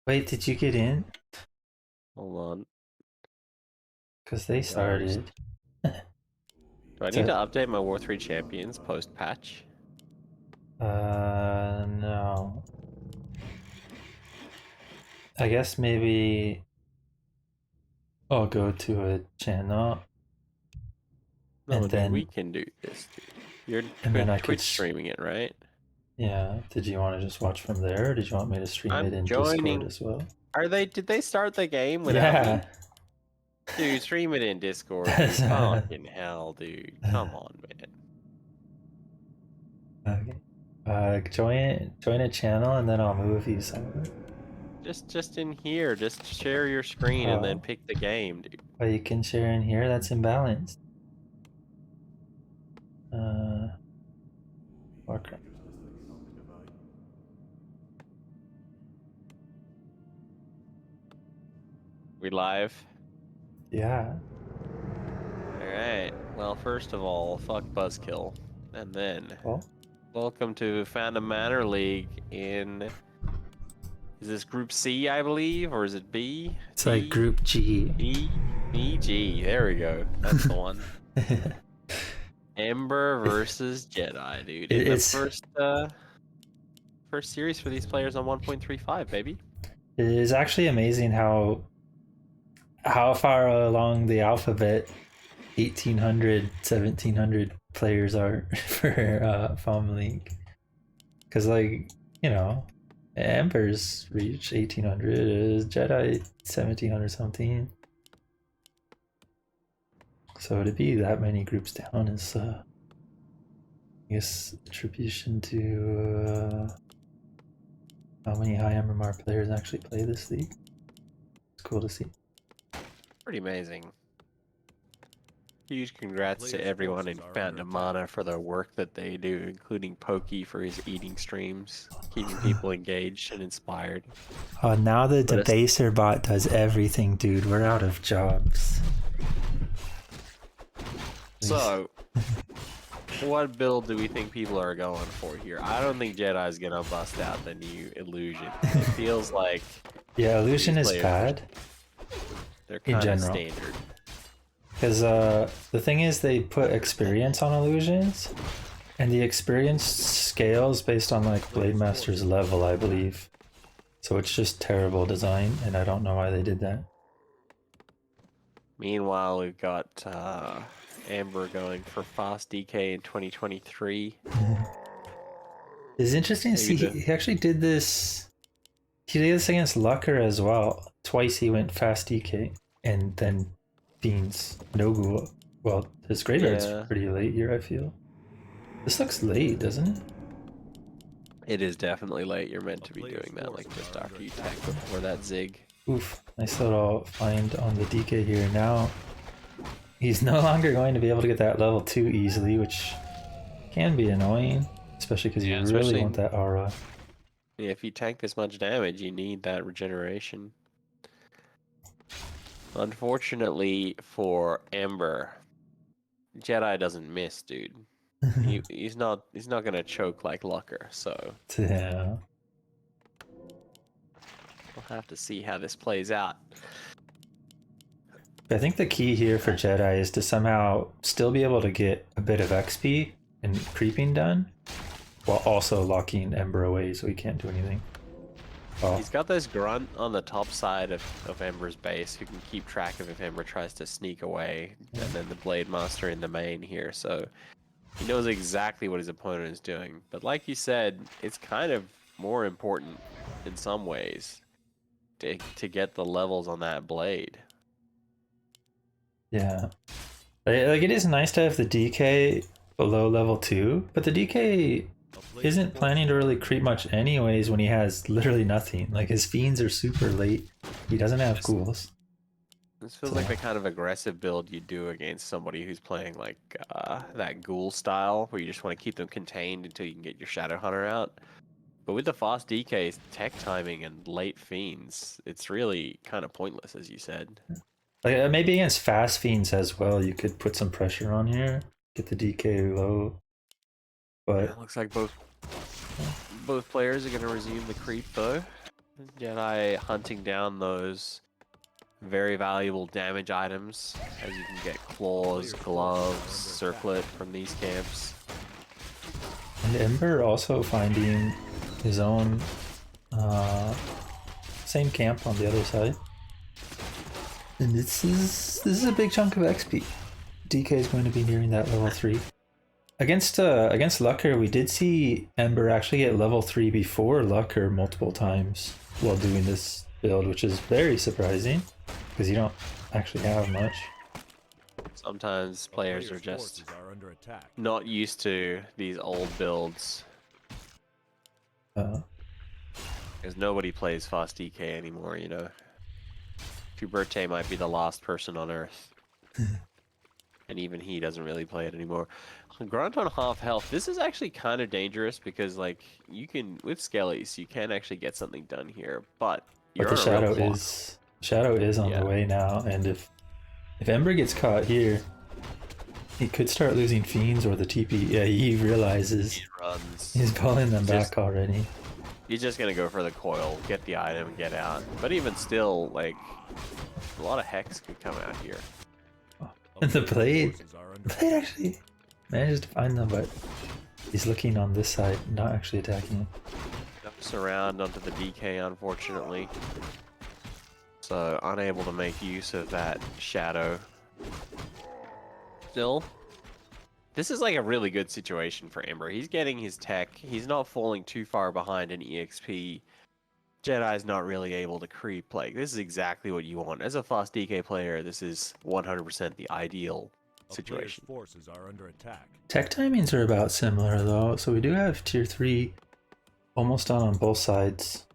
Wait, did you get in? Hold on. Because they started. Do I need to To, update my War 3 champions post-patch? no. I guess maybe I'll go to a channel No, and dude, we then can do this, dude. You're I could. Twitch streaming it, right? Yeah. Did you want to just watch from there, or did you want me to stream it I'm in Discord joining. as well? Did they start the game without me? Yeah. Dude, stream it in Discord, dude. Fucking hell, dude. Come on, man. Okay. Join a channel and then I'll move you somewhere. Just in here. Just share your screen and then Oh, pick the game, dude. but you can share in here. That's imbalanced. Okay. We live? Yeah. Alright. Well, first of all, fuck Buzzkill. And then, Well, welcome to Phantom Manor League in... Is this Group C, I believe? Or is it B? it's like D? Group G. E? E? G. There we go. That's the one. Ember versus Jedi, dude. In the it's first series for these players on 1.35, baby. it is actually amazing how far along the alphabet 1800 1700 players are for FoML League. Because like, you know, Ember's reached 1800, is Jedi 1700 something. So to be that many groups down is, I guess, attribution to how many high MMR players actually play this league. It's cool to see. Pretty amazing. Huge congrats to everyone in Phantom Mana for the work that they do, including Pokey for his eating streams, keeping people engaged and inspired. Now the But debaser bot does everything, dude. We're out of jobs. so, what build do we think people are going for here? I don't think Jedi's gonna bust out the new Illusion. It feels like Yeah, illusion these is players bad they're in kind of general. standard. Because the thing is, they put experience on illusions, and the experience scales based on like Blade Master's level, I believe. So it's just terrible design, and I don't know why they did that. Meanwhile, we've got Amber going for fast DK in 2023. It's interesting to see he actually did this. He did this against Lucker as well. Twice he went fast DK, and then Beans no ghoul. Well, his graveyard's pretty late here, I feel. This looks late, doesn't it? It is definitely late. You're meant to be doing that like just after you tank before that zig. Oof, nice little find on the DK here. Now he's no longer going to be able to get that level 2 easily, which can be annoying, especially because you really want that aura. Yeah, if you tank this much damage, you need that regeneration. Unfortunately for Ember, Jedi doesn't miss, dude. he's not gonna choke like Lucker, so Yeah. we'll have to see how this plays out. I think the key here for Jedi is to somehow still be able to get a bit of XP and creeping done, while also locking Ember away so he can't do anything. Oh. He's got this grunt on the top side of Ember's base who can keep track of if Ember tries to sneak away, and then the Blade Master in the main here, so he knows exactly what his opponent is doing. But like you said, it's kind of more important in some ways to get the levels on that blade. Yeah. Like, it is nice to have the DK below level 2, but the DK isn't planning to really creep much anyways when he has literally nothing. Like, his fiends are super late. He doesn't have ghouls. This feels like the kind of aggressive build you do against somebody who's playing like that ghoul style, where you just want to keep them contained until you can get your Shadow Hunter out. But with the fast DKs, tech timing, and late fiends, it's really kind of pointless, as you said. Like, maybe against fast fiends as well, you could put some pressure on here, get the DK low. But yeah, it looks like both players are going to resume the creep though. Jedi hunting down those very valuable damage items, as you can get claws, gloves, circlet from these camps. And Ember also finding his own same camp on the other side. And this is a big chunk of XP. DK is going to be nearing that level 3. Against Lucker, we did see Ember actually get level 3 before Lucker multiple times while doing this build, which is very surprising because you don't actually have much. Sometimes players are just not used to these old builds. Because nobody plays fast DK anymore, you know. Puberte might be the last person on Earth. And even he doesn't really play it anymore. Grunt on half health. This is actually kind of dangerous because, like, you can, with Skellies, you can actually get something done here. But you're the shadow is on the way now, and if Ember gets caught here, he could start losing Fiends or the TP. Yeah, he realizes he runs. He's pulling them back already. He's just gonna go for the coil, get the item, and get out. But even still, like, a lot of Hex could come out here. Oh. And the blade actually manages to find them, but he's looking on this side, not actually attacking him. Jumps around onto the DK, unfortunately. So unable to make use of that shadow. Still, this is like a really good situation for Ember. He's getting his tech. He's not falling too far behind in EXP. Jedi's not really able to creep. Like, this is exactly what you want. As a fast DK player, this is 100% the ideal situation. Forces are under attack. Tech timings are about similar though, so we do have tier 3 almost on both sides.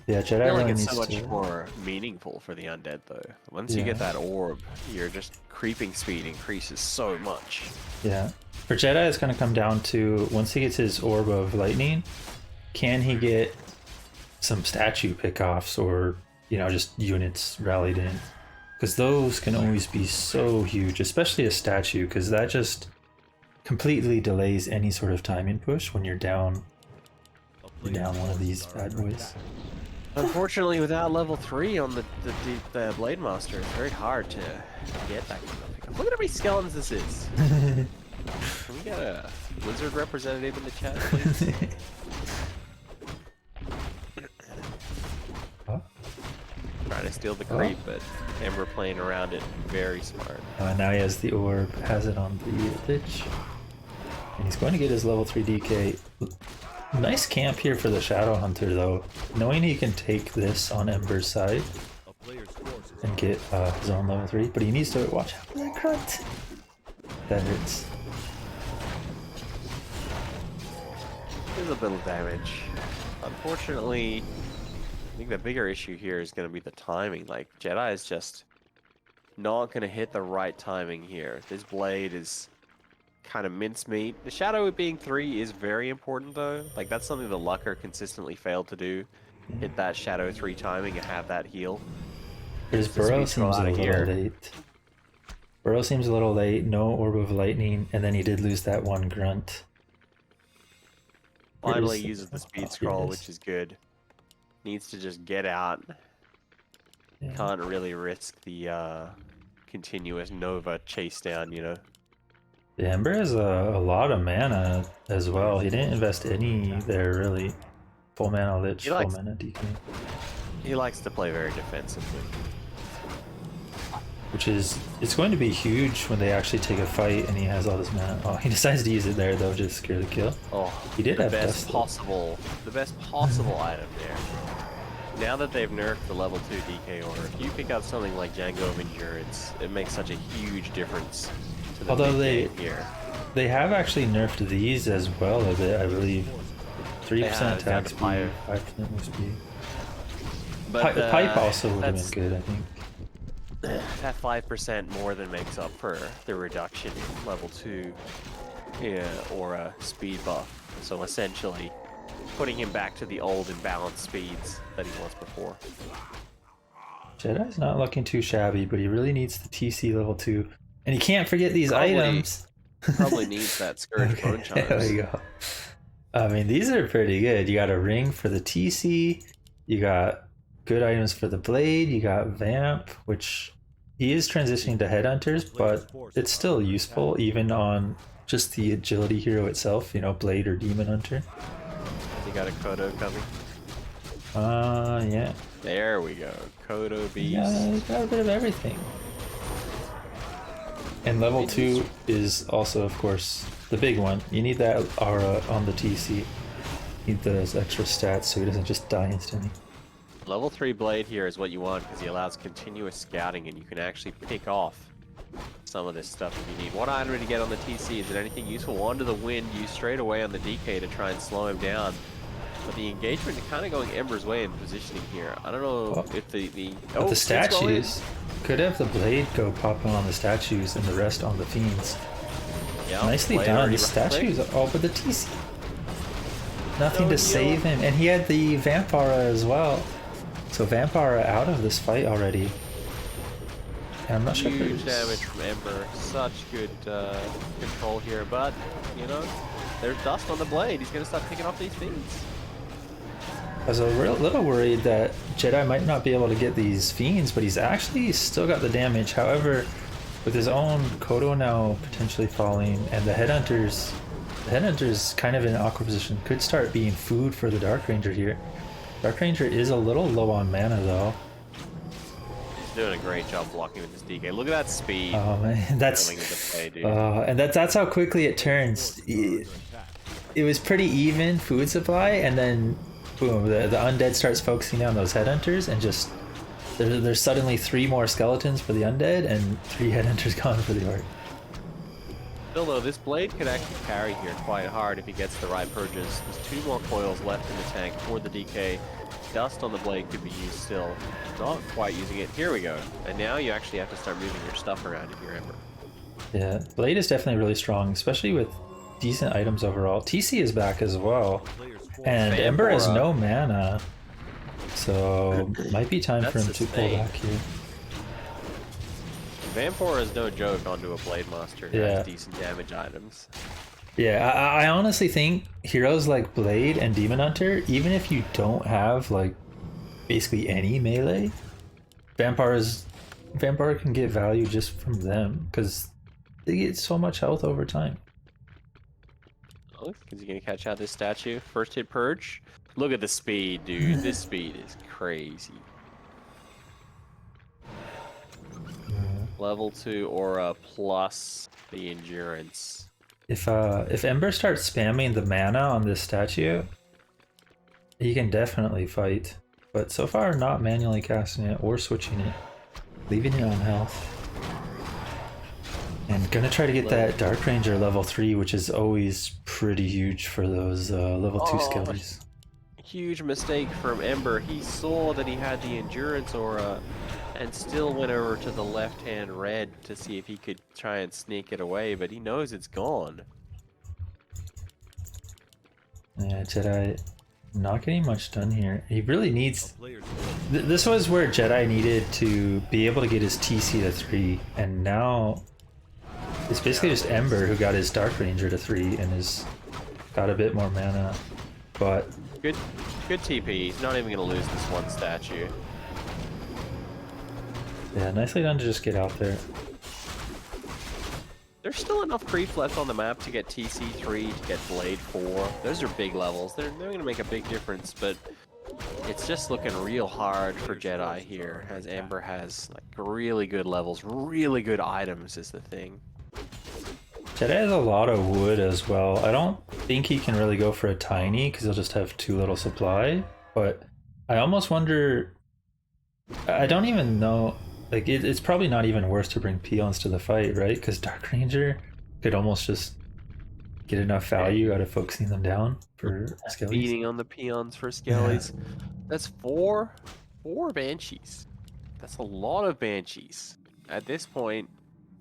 Yeah, Jedi I feel like really it's needs so much to... more meaningful for the Undead though. Once you get that orb, your just creeping speed increases so much. Yeah. For Jedi, it's going to come down to, once he gets his orb of lightning, can he get some statue pickoffs or, you know, just units rallied in? Because those can always be so huge, especially a statue, because that just completely delays any sort of timing push when you're down one of these bad boys. Unfortunately, without level 3 on the Blade Master, it's very hard to get that kind of pickup. Look at how many skeletons this is. Can we get a wizard representative in the chat, please? Trying to steal the creep, but Ember playing around it very smart. Now he has the orb, has it on the pitch, and he's going to get his level 3 DK. Nice camp here for the Shadow Hunter though, knowing he can take this on Ember's side and get his own level 3, but he needs to watch out for that grunt. That hurts. There's a bit of damage. Unfortunately, I think the bigger issue here is going to be the timing. Like, Jedi is just not going to hit the right timing here. This blade is kind of mincemeat. The shadow being 3 is very important though. Like, that's something the Lucker consistently failed to do. Hit that shadow 3 timing and have that heal. His Burrow seems a little late. Burrow seems a little late, no Orb of Lightning, and then he did lose that one grunt. Finally uses the speed scroll, which is good. Needs to just get out. Yeah. Can't really risk the continuous Nova chase down, you know. The Ember has a lot of mana as well. He didn't invest any there, really. Full mana Lich, full mana DK. He likes to play very defensively. Which is, it's going to be huge when they actually take a fight and he has all this mana. Oh, he decides to use it there though, just to secure the kill. Oh, he did have the best possible item there. Now that they've nerfed the level 2 DK order, if you pick up something like Django of Endurance, it makes such a huge difference. Although they have actually nerfed these as well a bit, I believe. 3% attack speed, 5% move speed. But Pipe also would have been good, I think. That 5% more than makes up for the reduction in level 2 aura speed buff. So essentially, putting him back to the old imbalanced speeds that he was before. Jedi's not looking too shabby, but he really needs the TC level 2. And he can't forget these items. Probably needs that Scourge Bone Charms. There we go. I mean, these are pretty good. You got a ring for the TC, you got good items for the blade, you got Vamp, which he is transitioning to Headhunters, but it's still useful even on just the agility hero itself, you know, Blade or Demon Hunter. You got a Kodo coming? Yeah. There we go. Kodo Beast. Yeah, he's got a bit of everything. And level 2 is also, of course, the big one. You need that aura on the TC. You need those extra stats so he doesn't just die instantly. Level 3 Blade here is what you want because he allows continuous scouting and you can actually pick off some of this stuff if you need. What item to get on the TC? Is it anything useful? One to the wind, use straight away on the DK to try and slow him down. But the engagement is kind of going Ember's way in positioning here. I don't know if the statues could have the blade go pop on the statues and the rest on the fiends. Yeah, nicely done. The statues, but the TC, nothing to save him, and he had the Vampire as well. So Vampire out of this fight already. And I'm not sure. Huge damage from Ember. Such good control here, but you know, there's dust on the blade. He's gonna start picking off these fiends. I was a little worried that Jedi might not be able to get these fiends, but he's actually still got the damage. However, with his own Kodo now potentially falling, and the Headhunters kind of in an awkward position, could start being food for the Dark Ranger here. Dark Ranger is a little low on mana though. He's doing a great job blocking with his DK. Look at that speed. Oh man, that's and that's how quickly it turns. It was pretty even food supply, and then boom, the Undead starts focusing on those Headhunters, and just there's suddenly 3 more skeletons for the Undead and 3 Headhunters gone for the Orc. Still though, this blade could actually carry here quite hard if he gets the right purges. There's 2 more coils left in the tank for the DK. Dust on the blade could be used still. Not quite using it. Here we go. And now you actually have to start moving your stuff around in your Ember. Yeah, blade is definitely really strong, especially with decent items overall. TC is back as well. And Ember has no mana, so it might be time for him to pull back here. Vampire is no joke onto a Blade Master who has decent damage items. Yeah, I honestly think heroes like Blade and Demon Hunter, even if you don't have like basically any melee, Vampire can get value just from them because they get so much health over time. Is he gonna catch out this statue? First hit purge. Look at the speed, dude. This speed is crazy. Level 2 aura plus the endurance. If Ember starts spamming the mana on this statue, he can definitely fight. But so far, not manually casting it or switching it, leaving it on health. And gonna try to get that Dark Ranger level 3, which is always pretty huge for those level 2 skills. Huge mistake from Ember. He saw that he had the endurance aura and still went over to the left-hand red to see if he could try and sneak it away, but he knows it's gone. Yeah, Jedi not getting much done here. He really needs... This was where Jedi needed to be able to get his TC to 3, and now it's basically just Ember who got his Dark Ranger to 3 and has got a bit more mana, but... Good TP. He's not even going to lose this one statue. Yeah, nicely done to just get out there. There's still enough creep left on the map to get TC3, to get Blade 4. Those are big levels. They're going to make a big difference, but it's just looking real hard for Jedi here, as Ember has like really good levels, really good items is the thing. Jedi has a lot of wood as well. I don't think he can really go for a tiny because he'll just have too little supply, but I almost wonder... I don't even know... Like, it's probably not even worth to bring peons to the fight, right? Because Dark Ranger could almost just get enough value out of focusing them down for skellies. Beating on the peons for skellies. Yeah. That's four banshees. That's a lot of banshees. At this point...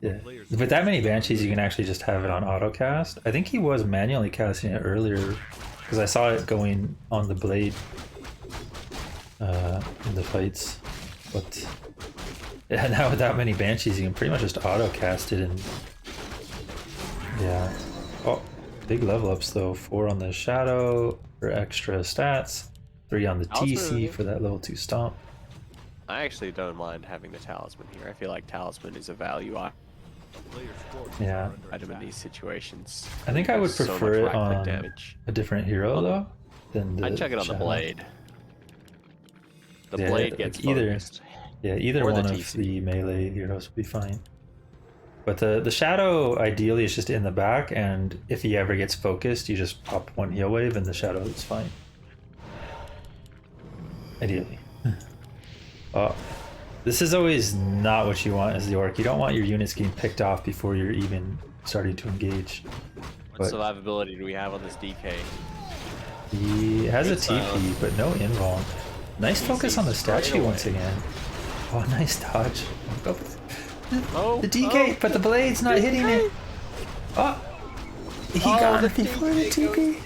Yeah. With that many banshees, you can actually just have it on auto cast. I think he was manually casting it earlier because I saw it going on the blade in the fights. But yeah, now with that many banshees, you can pretty much just auto cast it and yeah. Oh, big level ups though. 4 on the Shadow for extra stats, 3 on the TC for that level 2 stomp. I actually don't mind having the Talisman here. I feel like Talisman is a value item in these situations. I think I would prefer it on damage. a different hero though than the I'd check it on Shadow. the Blade. The Blade gets focused. Either one of the melee heroes would be fine. But the Shadow ideally is just in the back, and if he ever gets focused, you just pop 1 heal wave and the Shadow is fine. Ideally. This is always not what you want as the Orc. You don't want your units getting picked off before you're even starting to engage. What survivability do we have on this DK? He has a TP, but no invuln. Nice focus on the statue once again. Oh, nice dodge. The DK, but the blade's not hitting it. Oh, he got it before the TP.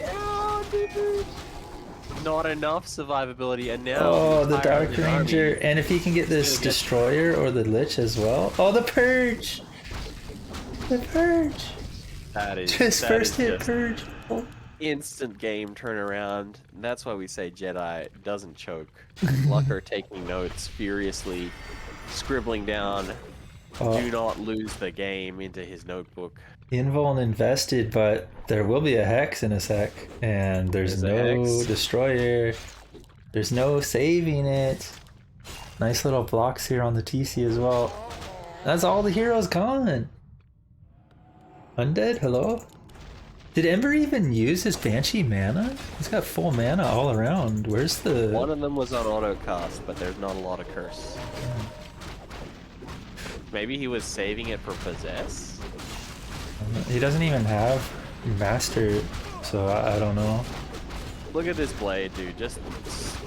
Not enough survivability, and now the Dark Ranger, and if he can get this Destroyer or the Lich as well. Oh, the Purge! The Purge! That is just first hit Purge. Oh. Instant game turnaround. That's why we say Jedi doesn't choke. Lucker taking notes, furiously scribbling down, do not lose the game into his notebook. Invuln invested, but there will be a Hex in a sec, and there's no Destroyer. There's no saving it. Nice little blocks here on the TC as well. That's all the heroes gone. Undead, hello? Did Ember even use his Banshee mana? He's got full mana all around. Where's the... One of them was on auto cast, but there's not a lot of curse. Maybe he was saving it for Possess? He doesn't even have Master, so I don't know. Look at this blade, dude. Just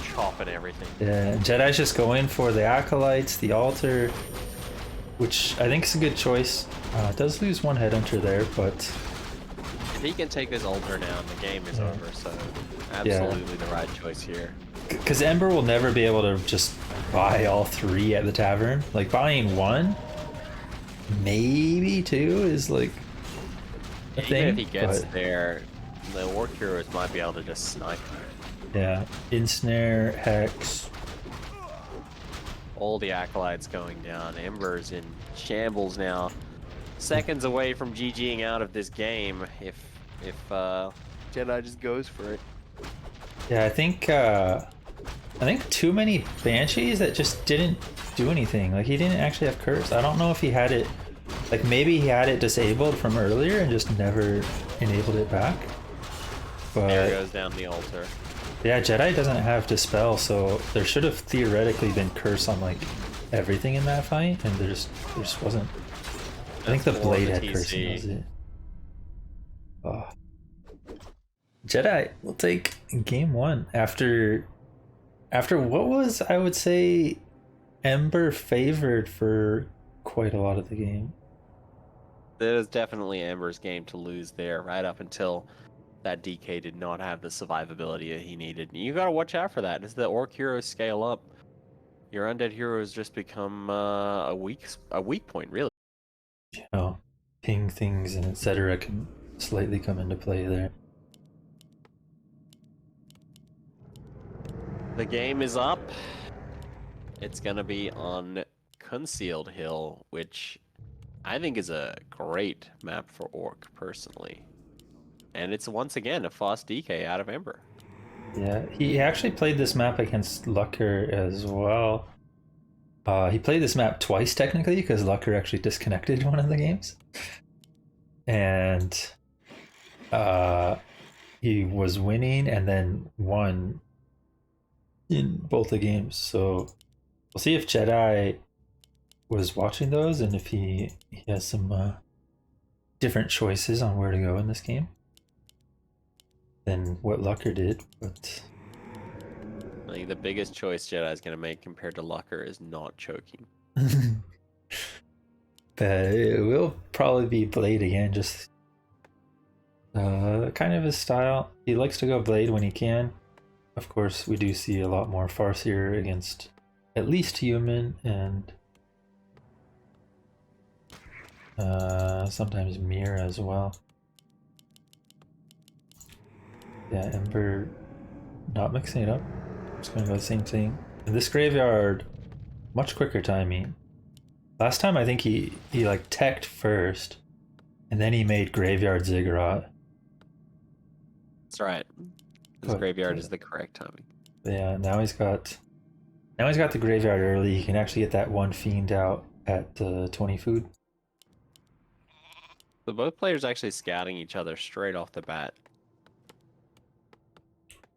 chopping everything. Yeah, Jedi's just going for the Acolytes, the Altar, which I think is a good choice. Does lose 1 Headhunter there, but... If he can take this Altar down, the game is over, so absolutely the right choice here. Because Ember will never be able to just buy all 3 at the tavern. Like, buying 1, maybe 2 is like a thing. Even if he gets there, the Orc heroes might be able to just snipe. Yeah, Ensnare, Hex. All the Acolytes going down. Ember's in shambles now. Seconds away from GGing out of this game if Jedi just goes for it. Yeah, I think too many Banshees that just didn't do anything. Like, he didn't actually have curse. I don't know if he had it, like, maybe he had it disabled from earlier and just never enabled it back. But there goes down the Altar. Yeah, Jedi doesn't have Dispel, so there should have theoretically been curse on like everything in that fight, and there just wasn't. I think the blade had curse, and that was it. Oh. Jedi will take game 1 after what was, I would say, Ember favored for quite a lot of the game. It was definitely Ember's game to lose there, right up until that DK did not have the survivability he needed. You gotta watch out for that. As the Orc heroes scale up, your Undead heroes just become a weak point, really. You know, ping things and etc. can slightly come into play there. The game is up. It's gonna be on Concealed Hill, which I think is a great map for Orc, personally. And it's once again a fast DK out of Ember. Yeah, he actually played this map against Lucker as well. He played this map twice technically because Lucker actually disconnected one of the games. And he was winning and then won in both the games. So we'll see if Jedi was watching those and if he has some different choices on where to go in this game than what Lucker did. But I think the biggest choice Jedi is going to make compared to Lucker is not choking. But it will probably be Blade again, just kind of his style. He likes to go Blade when he can. Of course, we do see a lot more Farseer against at least Human and sometimes Mir as well. Yeah, Ember not mixing it up. Just gonna go the same thing. And this graveyard, much quicker timing. Last time I think he like teched first, and then he made graveyard ziggurat. That's right. This graveyard is the correct timing. Yeah, now he's got the graveyard early. He can actually get that one fiend out at 20 food. So both players actually scouting each other straight off the bat.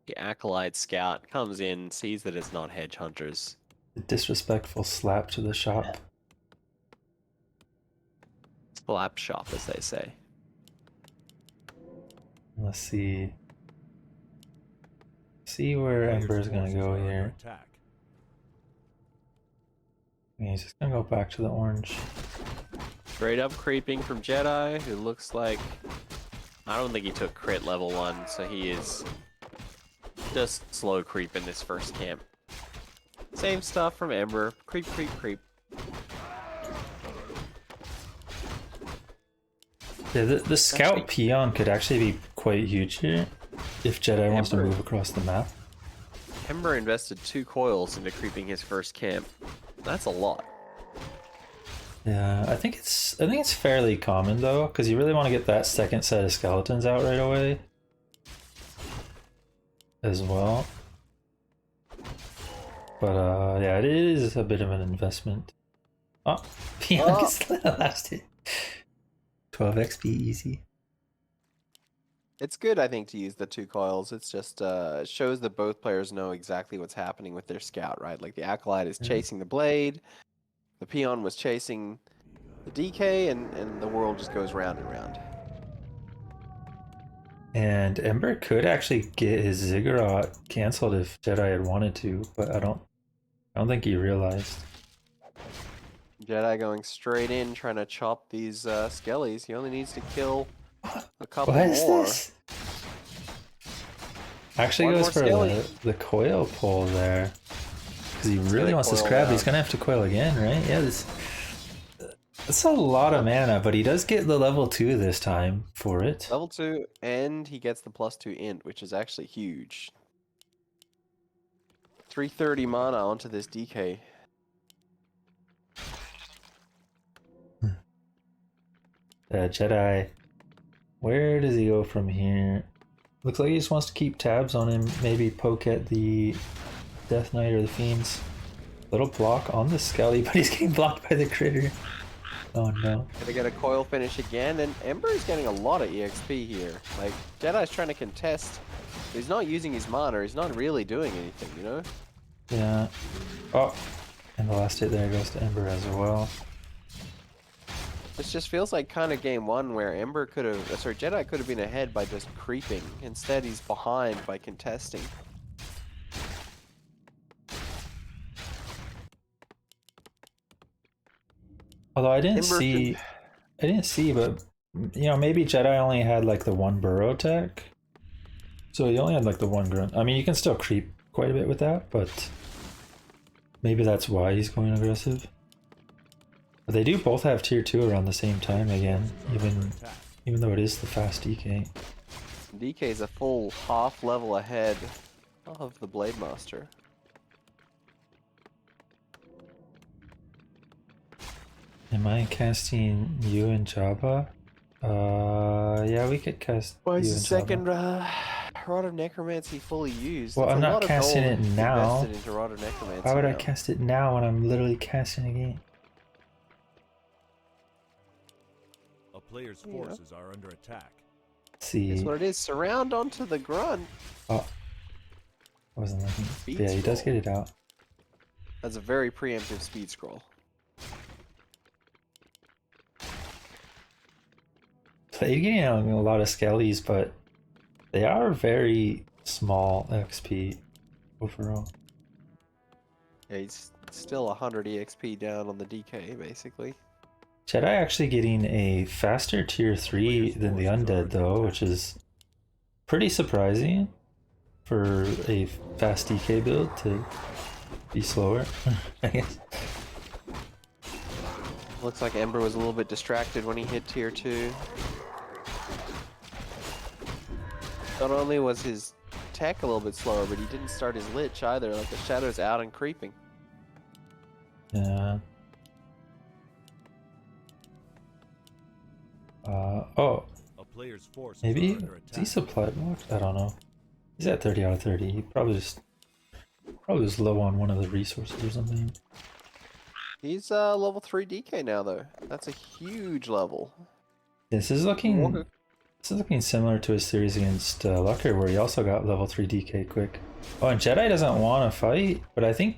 The Acolyte scout comes in, sees that it's not Hedge Hunters. A disrespectful slap to the shop. Slap shop, as they say. Let's see. See where Ember is gonna go here. He's just gonna go back to the orange. Straight up creeping from Jedi, who looks like... I don't think he took crit level 1, so he is just slow creeping this first camp. Same stuff from Ember. Creep, creep, creep. Yeah, the scout peon could actually be quite huge here if Jedi wants to move across the map. Ember invested 2 coils into creeping his first camp. That's a lot. Yeah, I think it's fairly common though, because you really want to get that second set of skeletons out right away as well. But yeah, it is a bit of an investment. Oh, peon gets the last hit. 12 XP easy. It's good, I think, to use the 2 coils. It's just shows that both players know exactly what's happening with their scout, right? Like the Acolyte is chasing the blade, the peon was chasing the DK, and the world just goes round and round. And Ember could actually get his ziggurat cancelled if Jedi had wanted to, but I don't think he realized. Jedi going straight in, trying to chop these skellies. He only needs to kill a couple What is more. this? Actually goes for the coil pull there. Because he really wants to scrap. He's going to have to coil again, right? Yeah, that's a lot of mana, but he does get the level 2 this time for it. Level 2, and he gets the +2 int, which is actually huge. 330 mana onto this DK. Jedi, where does he go from here? Looks like he just wants to keep tabs on him, maybe poke at the Death Knight or the Fiends. Little block on the Skelly, but he's getting blocked by the critter. Oh no. Gonna get a coil finish again, and Ember is getting a lot of EXP here. Like, Jedi's trying to contest. He's not using his mana, he's not really doing anything, you know? Yeah. Oh, and the last hit there goes to Ember as well. This just feels like kind of game 1 where Ember could have, sorry, Jedi could have been ahead by just creeping. Instead, he's behind by contesting. Although I didn't see, but you know, maybe Jedi only had like the 1 burrow tech, so he only had like the 1 grunt. I mean, you can still creep quite a bit with that, but maybe that's why he's going aggressive. But they do both have tier 2 around the same time again, even though it is the fast DK. DK is a full half level ahead of the Blade Master. Am I casting you and Jabba? Yeah, we could cast Why is you the and second Jabba. Rod of Necromancy fully used? Well, That's I'm a not lot of casting gold it now. invested into Rod of Necromancy Why would I now. cast it now when I'm literally casting again? A player's forces are under attack. Let's see. That's what it is. Surround onto the grunt. Oh, I wasn't looking. Speed Yeah, he does scroll. get it out. That's a very preemptive speed scroll. Played getting out a lot of skellies, but they are very small XP overall. Yeah, he's still 100 EXP down on the DK, basically. Jedi actually getting a faster tier 3 than the Undead though, which is pretty surprising for a fast DK build to be slower, I guess. Looks like Ember was a little bit distracted when he hit tier 2. Not only was his tech a little bit slower, but he didn't start his lich either. Like the shadow's out and creeping. Yeah. Oh. A player's forces Maybe are under is he attack. supply blocked? I don't know. He's at 30 out of 30. He probably was low on one of the resources or something. He's level 3 DK now though. That's a huge level. This is looking similar to his series against Lucker, where he also got level 3 DK quick. Oh, and Jedi doesn't want to fight, but I think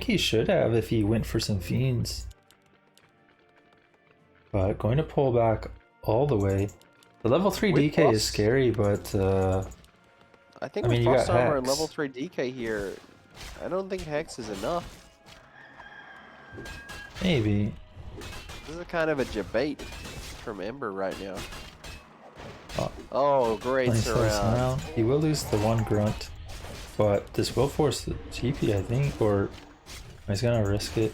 he should have if he went for some fiends. But going to pull back all the way. The level 3 With DK Frost, is scary, but I think I mean, with you Frost got Armor and Hex. level 3 DK here, I don't think Hex is enough. maybe. This is kind of a debate from Ember right now. Oh, Oh, great nice little surround. surround. He will lose the one grunt, but this will force the TP, I think, or he's gonna risk it.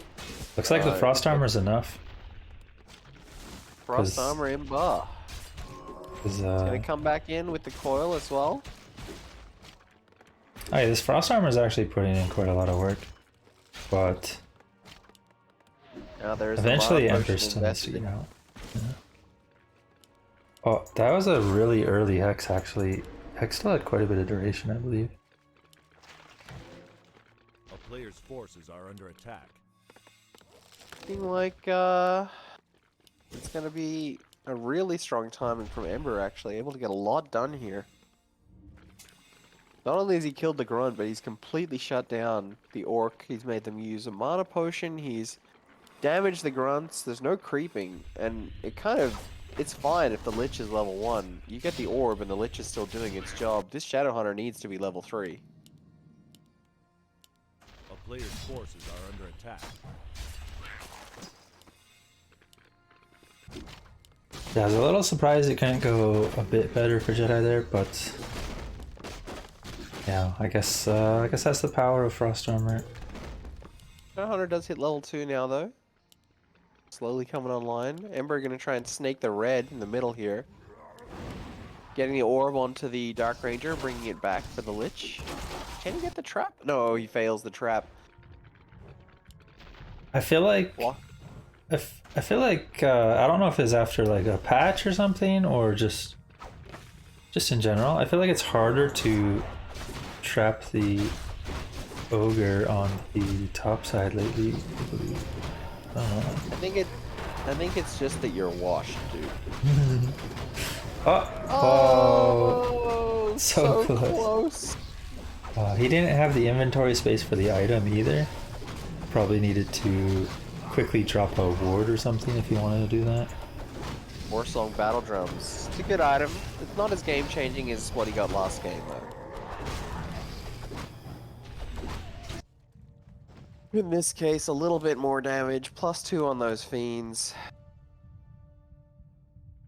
Looks like the Frost Armor is enough. Frost 'Cause- Armor Ember. He's Gonna come back in with the coil as well. oh yeah, this Frost Armor is actually putting in quite a lot of work, but Now there's eventually the mana Ember's potion still needs to invested get in. out. Yeah. Oh, that was a really early Hex actually. Hex still had quite a bit of duration, I believe. A player's forces are under attack. Looking like it's gonna be a really strong timing from Ember actually, able to get a lot done here. Not only has he killed the grunt, but he's completely shut down the orc. He's made them use a mana potion. He's damaged the grunts. There's no creeping, and it's fine if the lich is level 1. You get the orb, and the lich is still doing its job. This Shadowhunter needs to be level 3. A player's forces are under attack. Yeah, I was a little surprised it couldn't go a bit better for Jedi there, but yeah, I guess that's the power of Frost Armor. Shadowhunter does hit level 2 now, though. Slowly coming online. Ember gonna try and snake the red in the middle here. Getting the orb onto the Dark Ranger, bringing it back for the Lich. Can he get the trap? No, he fails the trap. I feel like What? I feel like I don't know if it's after like a patch or something or just in general. I feel like it's harder to trap the ogre on the top side lately, I believe. I don't know. I think it's just that you're washed, dude. Oh, so close. close. He didn't have the inventory space for the item either. Probably needed to quickly drop a ward or something if he wanted to do that. Warsong Battle Drums. It's a good item. It's not as game changing as what he got last game, though. In this case, a little bit more damage, +2 on those fiends.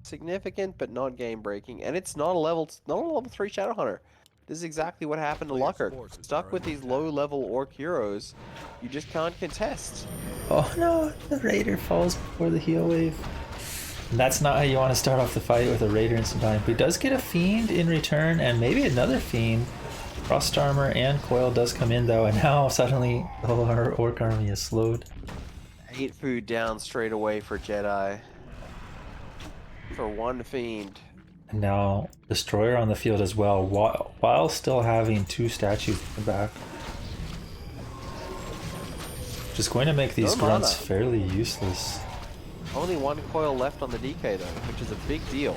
Significant, but not game breaking, and it's not a level 3 Shadowhunter. This is exactly what happened to Player's Lucker. forces Stuck are with under these attack. low-level orc heroes, you just can't contest. Oh no, the raider falls before the heal wave. And that's not how you want to start off the fight with a raider instant time. But he does get a fiend in return and maybe another fiend. Frost armor and coil does come in though, and now suddenly the whole orc army is slowed. 8 food down straight away for Jedi. For one fiend. And now destroyer on the field as well, while still having 2 statues in the back. Just going to make these No grunts mana. fairly useless. Only 1 coil left on the DK though, which is a big deal.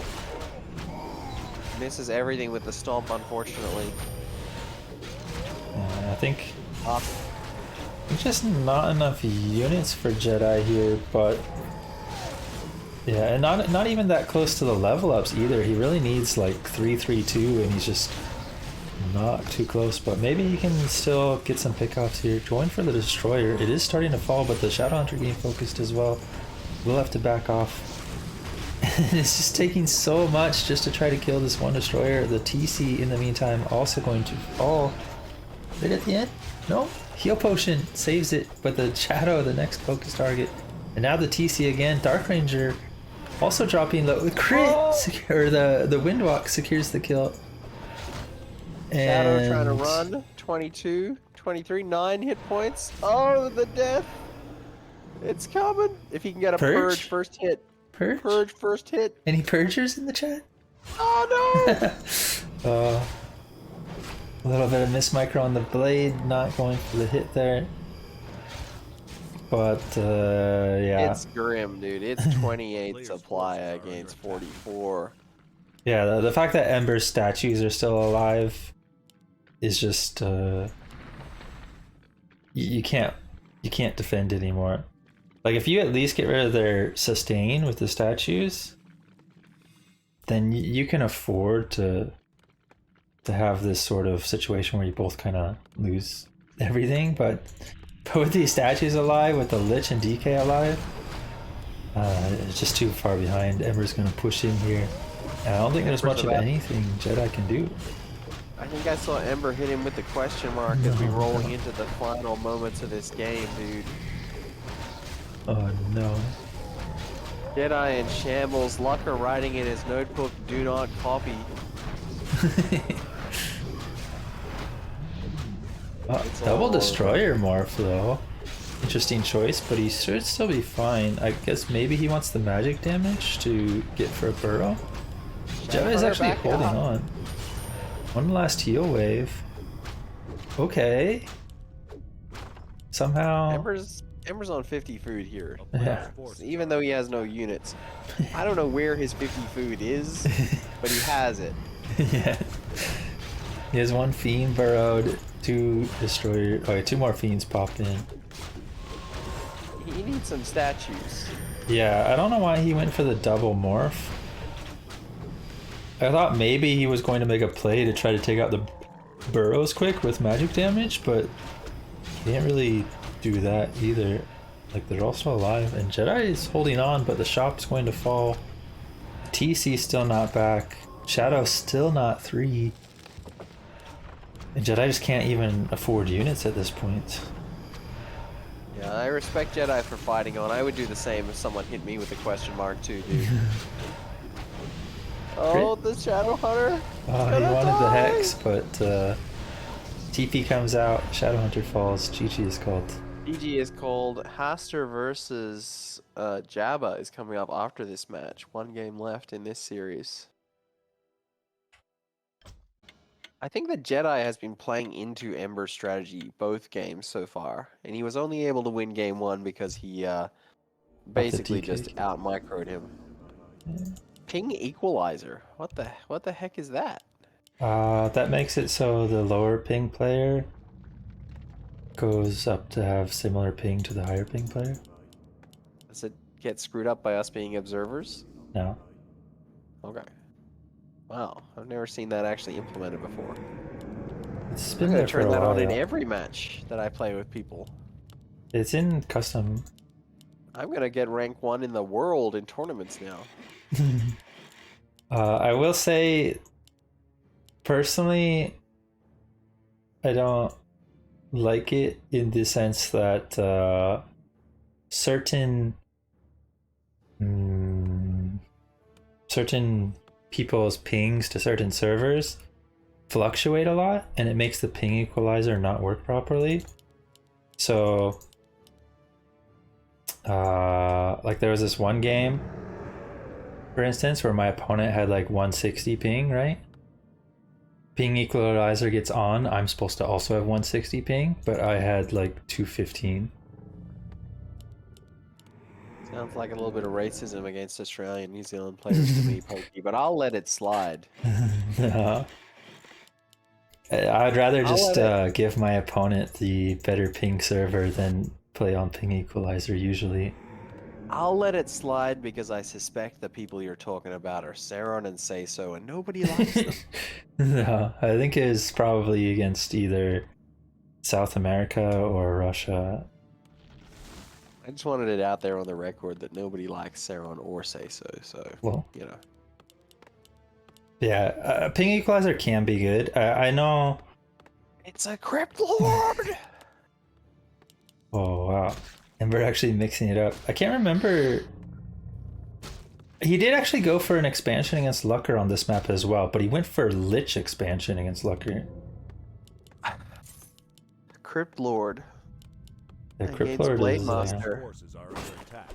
Misses everything with the stomp, unfortunately. I think Up. just not enough units for Jedi here, but yeah, and not even that close to the level ups either. He really needs like 3-3-2, and he's just not too close. But maybe he can still get some pickoffs here. Going for the destroyer. It is starting to fall, but the Shadowhunter game focused as well. We'll have to back off. It's just taking so much just to try to kill this one destroyer. The TC in the meantime also going to fall. Right at the end? No? Heal potion saves it, but the shadow, the next focus target. And now the TC again. Dark Ranger also dropping low. Crit! Or the Windwalk secures the kill. Shadow trying to And run. 22, 23, 9 hit points. Oh, the death. It's coming. If he can get a purge first hit. Purge? Purge first hit. Any purgers in the chat? Oh no! A little bit of miss micro on the blade, not going for the hit there. But yeah. It's grim, dude. It's 28 supply against 44. Yeah, the fact that Ember's statues are still alive is just you can't defend anymore. Like if you at least get rid of their sustain with the statues, then you can afford to have this sort of situation where you both kind of lose everything. But with these statues alive, with the Lich and DK alive, it's just too far behind. Ember's gonna push in here, and I don't think there's much of anything Jedi can do. I think I saw Ember hit him with the question mark as we rolling into the final moments of this game, dude. Oh no. Jedi in shambles, Lucker writing in his notebook, do not copy. Double destroyer morph though. Interesting choice, but he should still be fine. I guess maybe he wants the magic damage to get for a burrow. Jedi's actually holding on. One last heal wave. Okay. Somehow. Ember's on 50 food here. Yeah. Even though he has no units. I don't know where his 50 food is, but he has it. Yeah. He has one fiend burrowed, two destroyer. Okay, two more fiends popped in. He needs some statues. Yeah, I don't know why he went for the double morph. I thought maybe he was going to make a play to try to take out the burrows quick with magic damage, but he didn't really do that either. Like, they're all still alive, and Jedi is holding on, but the shop's going to fall. TC's still not back. Shadow's still not 3. And Jedi just can't even afford units at this point. Yeah, I respect Jedi for fighting on. I would do the same if someone hit me with a question mark too, dude. Oh, the Shadow Hunter! Oh, he wanted the Hex, but TP comes out, Shadow Hunter falls, GG is called. GG is called. Haster versus Jabba is coming up after this match. 1 game left in this series. I think that Jedi has been playing into Ember's strategy both games so far, and he was only able to win game 1 because he basically just out-microed him. Yeah. Ping equalizer. What the heck is that? That makes it so the lower ping player goes up to have similar ping to the higher ping player. Does it get screwed up by us being observers? No. Okay. Wow, I've never seen that actually implemented before. It's been there for a while. Turn that on in every match that I play with people. It's in custom. I'm gonna get rank 1 in the world in tournaments now. I will say, personally, I don't like it in the sense that certain people's pings to certain servers fluctuate a lot, and it makes the ping equalizer not work properly. So like there was this one game, for instance, where my opponent had like 160 ping, right? Ping equalizer gets on, I'm supposed to also have 160 ping, but I had like 215. Sounds like a little bit of racism against Australian, New Zealand players to me, Pokey, but I'll let it slide. No. I'd rather just give my opponent the better ping server than play on ping equalizer usually. I'll let it slide because I suspect the people you're talking about are Saron and Say So, and nobody likes them. No, I think it's probably against either South America or Russia. I just wanted it out there on the record that nobody likes Saron or Say So, well, you know. Yeah, ping equalizer can be good. I know. It's a Crypt Lord! Oh, wow. And we're actually mixing it up. I can't remember He did actually go for an expansion against Lucker on this map as well, but he went for Lich expansion against Lucker. Crypt Lord. The Against Crypt Lord Blade is Master. Forces are under attack.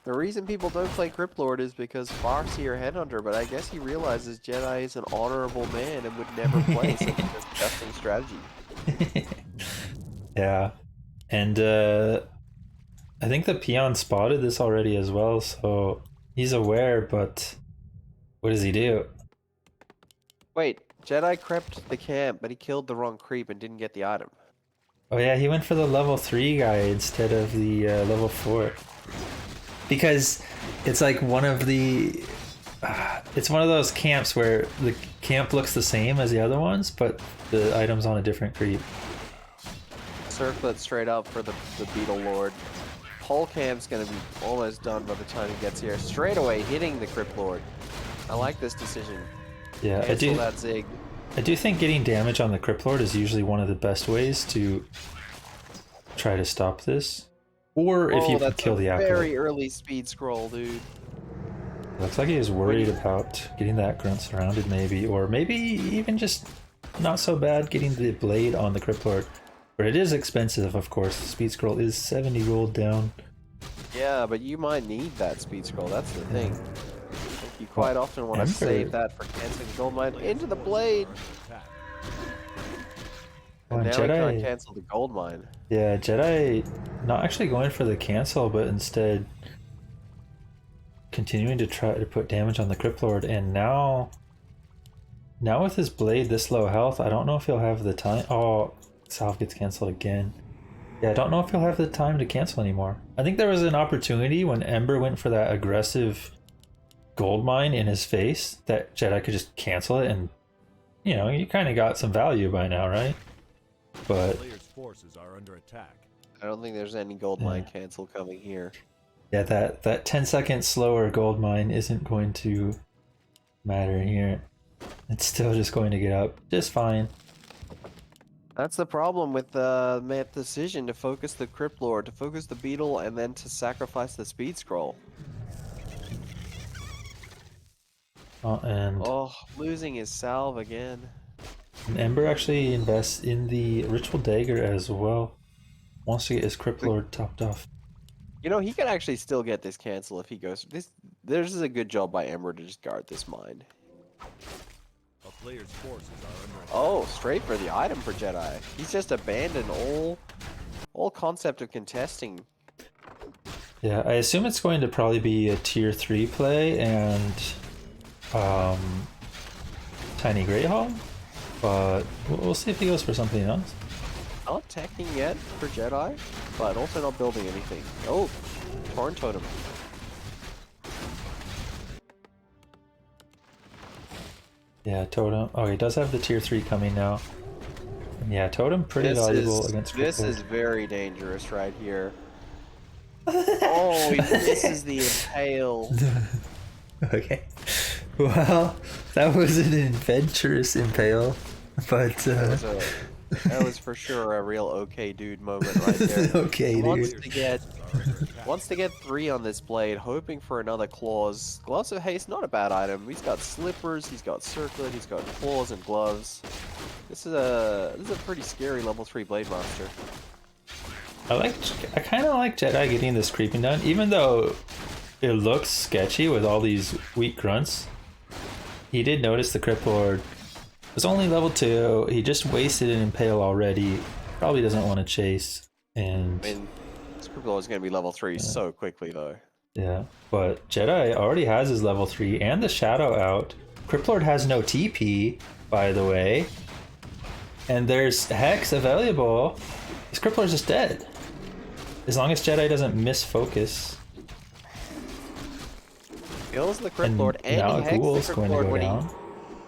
The reason people don't play Crypt Lord is because Farseer Headhunter, but I guess he realizes Jedi is an honorable man and would never play such a disgusting strategy. Yeah, and I think the peon spotted this already as well, so he's aware, but what does he do? Wait, Jedi crept the camp, but he killed the wrong creep and didn't get the item. Oh yeah, he went for the level 3 guy instead of the level 4. Because it's like one of the... it's one of those camps where the camp looks the same as the other ones, but the item's on a different creep. Circlet straight up for the Beetle Lord. Whole camp's gonna be almost done by the time he gets here. Straight away hitting the Crypt Lord. I like this decision. Yeah, Cancel that Zig. I do think getting damage on the Crypt Lord is usually one of the best ways to try to stop this. Or if you can kill the Acolyte. Very early speed scroll, dude. Looks like he was worried about getting that grunt surrounded maybe, or maybe even just not so bad getting the blade on the Crypt Lord. But it is expensive, of course. The speed scroll is 70 gold down. Yeah, but you might need that speed scroll, that's the thing. You quite often want to Ember. save that for canceling gold mine into the blade. And now Jedi, we can't cancel the gold mine. Yeah, Jedi not actually going for the cancel, but instead continuing to try to put damage on the Crypt Lord. And now with his blade this low health, I don't know if he'll have the time. Oh, Salve gets canceled again. Yeah, I don't know if he'll have the time to cancel anymore. I think there was an opportunity when Ember went for that aggressive gold mine in his face that Jedi could just cancel it, and you know, you kind of got some value by now, right? But Players' forces are under attack. I don't think there's any gold mine cancel coming here. yeah, that 10 seconds slower gold mine isn't going to matter here. It's still just going to get up just fine. That's the problem with the map decision to focus the Crypt Lord, to focus the Beetle, and then to sacrifice the speed scroll. And losing his salve again. Ember actually invests in the Ritual Dagger as well. Wants to get his Crypt Lord topped off. You know, he could actually still get this cancel if he goes. This is a good job by Ember to just guard this mine. A player's forces are under attack. Oh, straight for the item for Jedi. He's just abandoned all concept of contesting. Yeah, I assume it's going to probably be a tier 3 play and Tiny Great Hall, but we'll see if he goes for something else. Not teching yet for Jedi, but also not building anything. Oh, Torn Totem. Yeah, Totem. Oh, he does have the tier 3 coming now. And yeah, Totem pretty valuable against Crypt Lord. This is very dangerous right here. Oh, he misses the impale. Okay. Well, that was an adventurous impale, but that was for sure a real okay dude moment right there. Okay, dude. Wants to get 3 on this blade, hoping for another claws. Gloves of Haste, not a bad item. He's got slippers, he's got circlet, he's got claws and gloves. This is a pretty scary level 3 blade master. I kind of like Jedi getting this creeping done, even though it looks sketchy with all these weak grunts. He did notice the Crypt Lord was only level 2. He just wasted an impale already. Probably doesn't want to chase. And I mean, this Crypt Lord is going to be level 3 so quickly, though. Yeah, but Jedi already has his level 3 and the Shadow out. Crypt Lord has no TP, by the way. And there's Hex available. This Crypt Lord's just dead. As long as Jedi doesn't miss focus. Kills the Crypt Lord and now he hexed the Ghoul's Crypt going to Lord go down.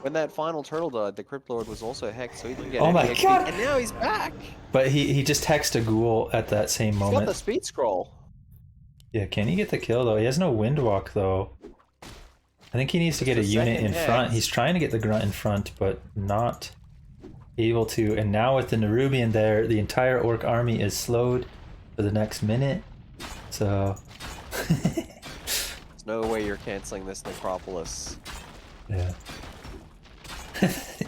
when that final turtle died. The Crypt Lord was also hexed, so he didn't get Oh any my XP, god! and now he's back. But he just hexed a ghoul at that same He's moment. got the speed scroll. Yeah, can he get the kill though? He has no Windwalk though. I think he needs to get a unit in front. He's trying to get the grunt in front, but not able to. And now with the Nerubian there, the entire Orc army is slowed for the next minute. So There's no way you're canceling this necropolis. Yeah.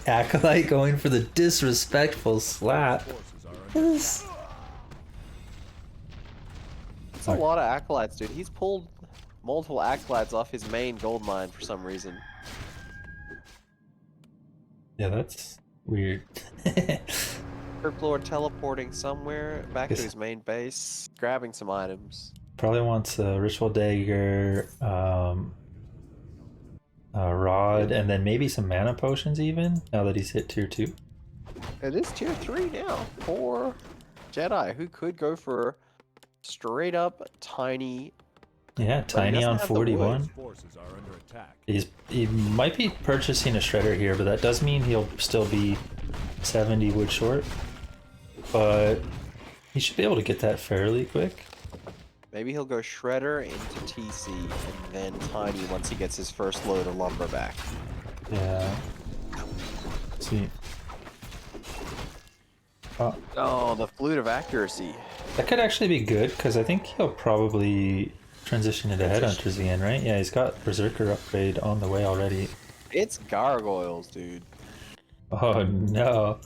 Acolyte going for the disrespectful slap. Forces are It's a lot of acolytes, dude. He's pulled multiple acolytes off his main gold mine for some reason. Yeah, that's weird. Crypt Lord teleporting somewhere back to his main base, grabbing some items. Probably wants a ritual dagger, a rod, and then maybe some mana potions even, now that he's hit tier 2. It is tier 3 now for Jedi, who could go for straight up tiny. Yeah, tiny on 41. forces are under attack. He might be purchasing a shredder here, but that does mean he'll still be 70 wood short. But he should be able to get that fairly quick. Maybe he'll go shredder into TC and then tiny once he gets his first load of lumber back. Yeah. Let's see. Oh, the flute of accuracy. That could actually be good, because I think he'll probably transition into Headhunters again, right? Yeah, he's got Berserker upgrade on the way already. It's gargoyles, dude. Oh no.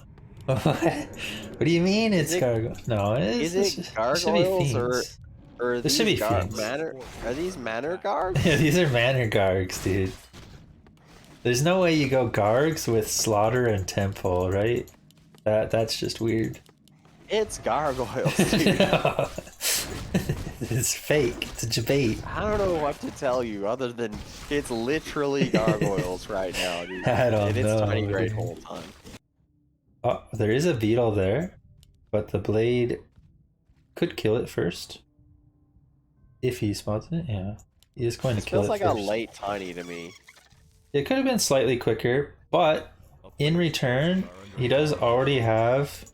What do you mean it's gargoyles? No, Is it gargoyles or This should be fiends. Are these manor gargs? Yeah, these are manor gargs, dude. There's no way you go gargs with slaughter and temple, right? That's just weird. It's gargoyles, dude. No. It's fake. It's a debate. I don't know what to tell you other than it's literally gargoyles right now, dude. I don't and know. it's tiny great dude. whole time. Oh, there is a beetle there, but the blade could kill it first. If he spots it, yeah. He is going to kill it Feels like first. a late tiny to me. It could have been slightly quicker, but in return, he does already have,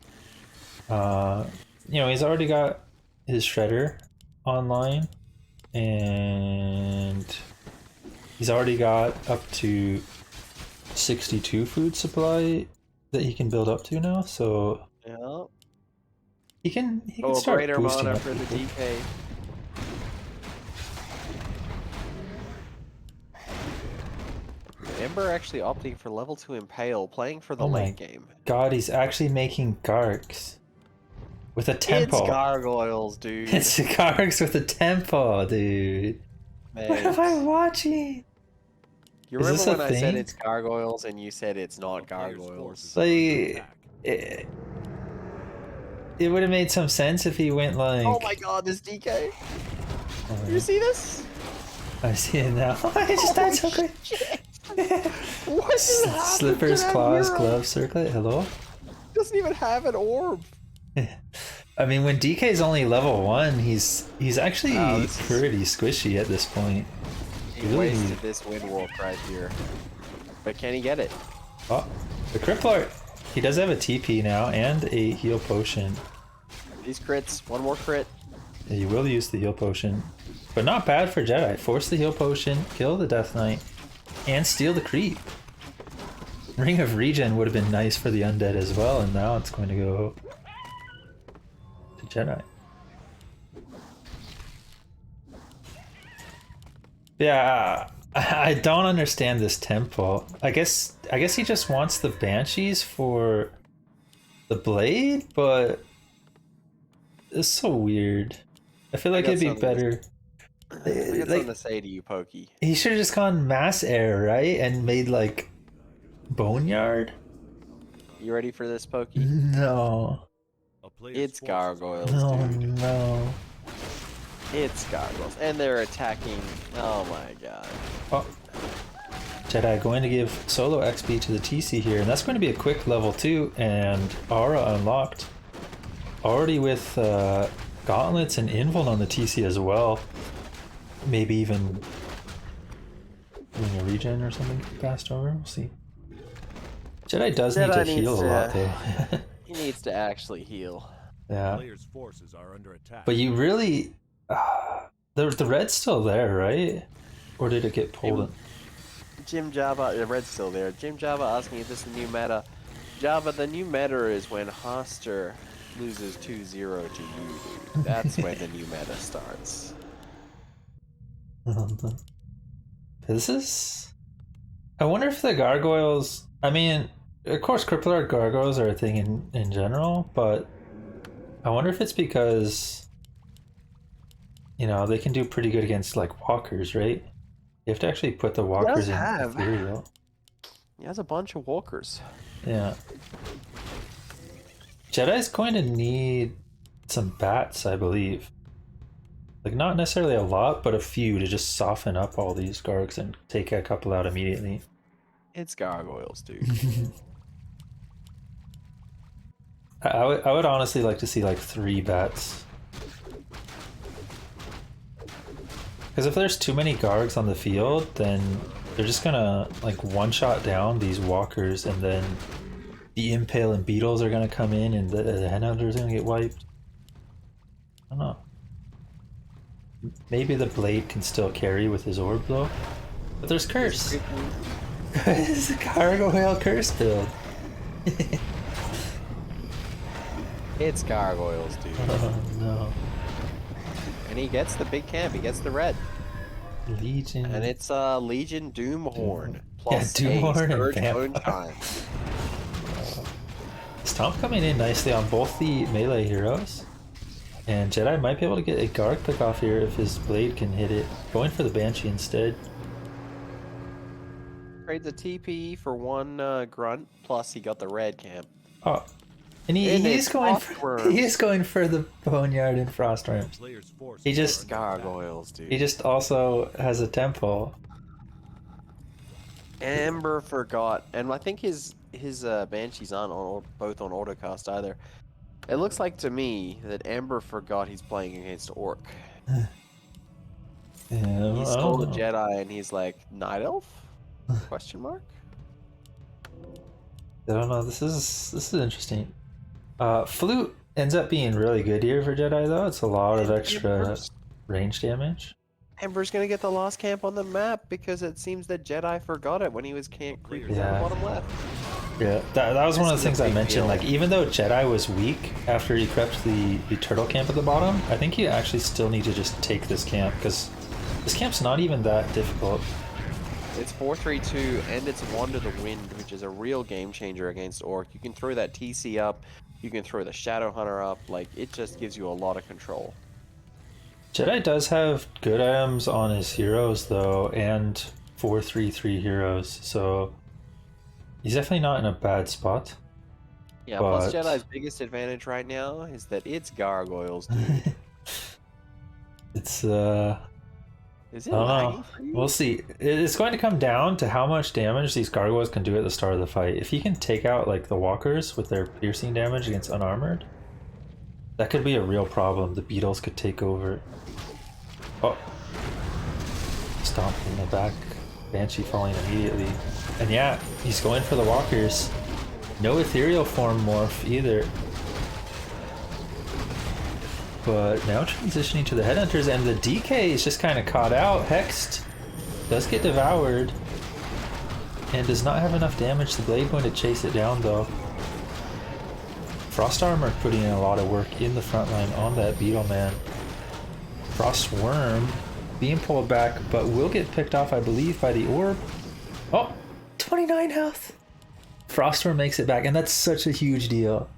he's already got his shredder online, and he's already got up to 62 food supply that he can build up to now, so Yeah. he can start greater boosting mana up for the people. DK. Ember actually opting for level 2 Impale, playing for the Oh my late game. God, he's actually making gargs with a tempo. It's gargoyles, dude. It's gargs with a tempo, dude. Man. What am I watching? You Is remember this a when I said thing? it's gargoyles and you said it's not A player's gargoyles? forces are under Like, attack. it would have made some sense if he went like. Oh my god, this DK! You see this? I see it now. I just died so quick. What just happened to Slippers, that claws, hero? gloves, circlet. Hello. Doesn't even have an orb. I mean, when DK's only level 1, he's actually Wow, this is- pretty squishy at this point. He Really? wasted this windwalk right here. But can he get it? Oh, the Crippler. He does have a TP now and a heal potion. These crits, one more crit. Yeah, you will use the heal potion, but not bad for Jedi. Force the heal potion, kill the Death Knight, and steal the creep. Ring of Regen would have been nice for the Undead as well, and now it's going to go to Jedi. Yeah, I don't understand this temple. I guess he just wants the Banshees for the blade, but it's so weird. I feel like got it'd be something better. I got something to say to you, Pokey. He should have just gone mass air, right? And made like Boneyard? You ready for this, Pokey? No. A player's It's forces are gargoyles, No, dude. no. It's gargoyles. And they're attacking. Oh my god. Oh. Jedi going to give solo XP to the TC here, and that's going to be a quick level 2, and Aura unlocked. Already with gauntlets and invuln on the TC as well. Maybe even doing a regen or something passed over. We'll see. Jedi does need to heal a lot though. He needs to actually heal. Yeah. Player's forces are under attack. But you really the red's still there, right? Or did it get pulled in? Jim Java, the red's still there. Jim Java asking if this is the new meta. Java, the new meta is when Hoster loses 2-0 to you, dude. That's when the new meta starts. This is... I wonder if the gargoyles... I mean, of course crippler gargoyles are a thing in general, but I wonder if it's because, you know, they can do pretty good against like walkers, right? You have to actually put the walkers in ethereal. He has a bunch of walkers. Yeah. Jedi's going to need some bats, I believe. Like, not necessarily a lot, but a few to just soften up all these gargs and take a couple out immediately. It's gargoyles, dude. I would honestly like to see like 3 bats. Because if there's too many gargs on the field, then they're just gonna like one-shot down these walkers, and then the impale and beetles are gonna come in, and the headhunters are gonna get wiped. I don't know. Maybe the blade can still carry with his orb though. But there's curse. It's a gargoyle curse build. It's gargoyles, dude. Oh no. And he gets the big camp, he gets the red. Legion. And it's Legion Doomhorn. Plus yeah, Doomhorn Surge and Bone Vampire. Time. Stomp coming in nicely on both the melee heroes. And Jedi might be able to get a Garg pick off here if his blade can hit it. Going for the Banshee instead. Trades a TPE for 1 grunt, plus he got the red camp. Oh. And he's going for the Boneyard and Frostworms. He just gargoyles, dude. He just also has a temple. Ember forgot, and I think his Banshees aren't both on autocast either. It looks like to me that Ember forgot he's playing against Orc. Yeah, He stole a Jedi and he's like, Night Elf? Question mark? I don't know. This is interesting. Flute ends up being really good here for Jedi though. It's a lot of extra range damage. Ember's gonna get the last camp on the map because it seems that Jedi forgot it when he was creeping down the bottom left. Yeah, that was one of the things I mentioned. Like, even though Jedi was weak after he crept the turtle camp at the bottom, I think you actually still need to just take this camp because this camp's not even that difficult. It's 4-3-2 and it's 1 to the wind, which is a real game changer against Orc. You can throw that TC up, you can throw the Shadow Hunter up, like it just gives you a lot of control. Jedi does have good items on his heroes though, and 4-3-3 heroes, so he's definitely not in a bad spot. Yeah, plus Jedi's biggest advantage right now is that it's gargoyles, dude. It's Is it I don't laggy know. for you? We'll see. It's going to come down to how much damage these gargoyles can do at the start of the fight. If he can take out like the walkers with their piercing damage against unarmored, that could be a real problem. The beetles could take over. Oh, stomp in the back. Banshee falling immediately. And yeah, he's going for the walkers. No ethereal form morph either. But now transitioning to the Headhunters, and the DK is just kind of caught out. Hexed does get devoured and does not have enough damage. The blade going to chase it down though. Frost Armor putting in a lot of work in the front line on that Beetle Man. Frost Worm being pulled back, but will get picked off, I believe, by the orb. Oh, 29 health. Frost Worm makes it back, and that's such a huge deal.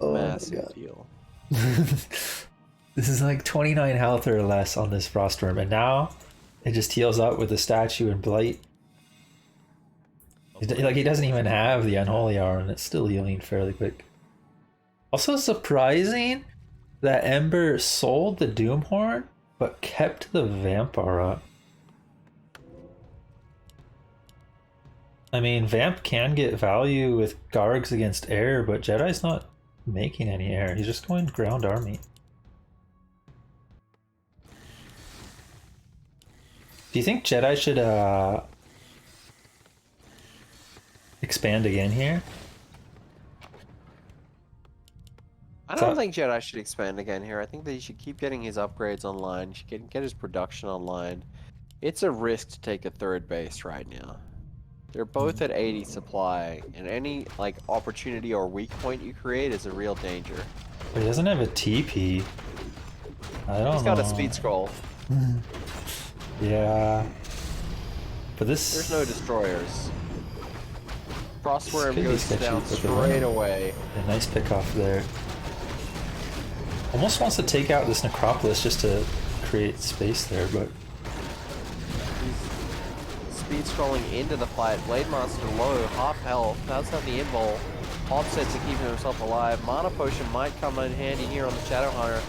Oh, massive deal. This is like 29 health or less on this Frost Worm, and now it just heals up with the statue and blight. Like, he doesn't even have the Unholy Hour, and it's still healing fairly quick. Also surprising that Ember sold the Doomhorn, but kept the Vampire up. I mean, Vamp can get value with Gargs against air, but Jedi's not making any air. He's just going ground army. Do you think Jedi should expand again here? I don't think Jedi should expand again here. I think that he should keep getting his upgrades online. He should get his production online. It's a risk to take a third base right now. They're both at 80 supply, and any like opportunity or weak point you create is a real danger. But he doesn't have a TP. I don't know. He's got a speed scroll. Yeah. But this... There's no destroyers. Frostworm could be goes sketchy, down but the straight one- away. A nice pick off there. Almost wants to take out this necropolis just to create space there, but Speed scrolling into the fight. Blade Monster low, half health. That's not the invul. Offset to keeping himself alive. Mana Potion might come in handy here on the Shadowhunter.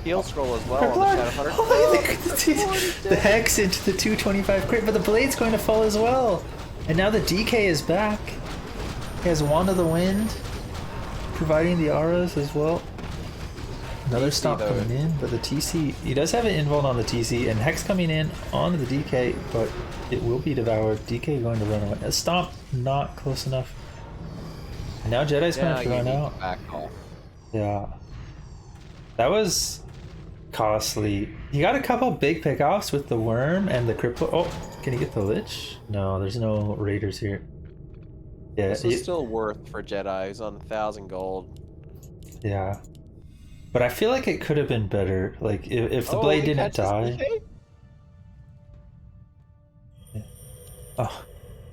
Heal scroll as well on the Shadowhunter. Oh, the hex into the 225 crit, but the blade's going to fall as well. And now the DK is back. He has Wand of the Wind, providing the auras as well. Another stomp coming in, but the TC, he does have an invuln on the TC, and hex coming in on the DK, but it will be devoured. DK going to run away. A stomp not close enough. And now Jedi's going to run out. Back off. Yeah. That was costly. He got a couple big pickoffs with the worm and the crippler. Oh, can he get the lich? No, there's no raiders here. Yeah, This is still worth for Jedi. He's on 1,000 gold. Yeah. But I feel like it could have been better. Like, if the blade didn't die. Yeah. Oh,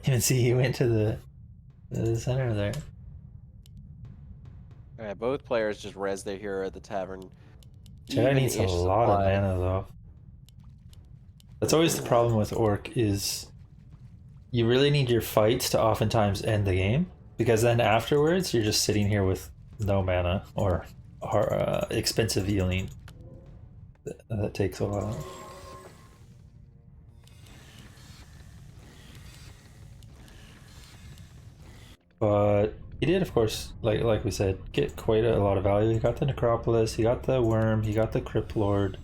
you can see he went to the center there. Alright, both players just res their hero at the tavern. Jedi needs a lot of mana, though. That's always the problem with Orc, is you really need your fights to oftentimes end the game, because then afterwards you're just sitting here with no mana or expensive healing. That takes a while. But he did, of course, like we said, get quite a lot of value. He got the Necropolis, he got the Worm, he got the Crypt Lord.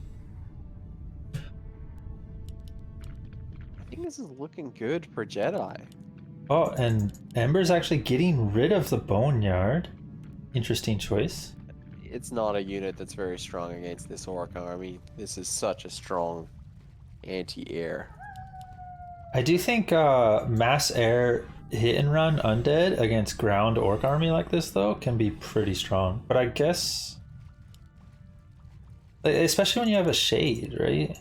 I think this is looking good for Jedi. Oh, and Ember's actually getting rid of the Boneyard. Interesting choice. It's not a unit that's very strong against this Orc army. This is such a strong anti-air. I do think mass air hit and run Undead against ground Orc army like this, though, can be pretty strong. But I guess, especially when you have a shade, right?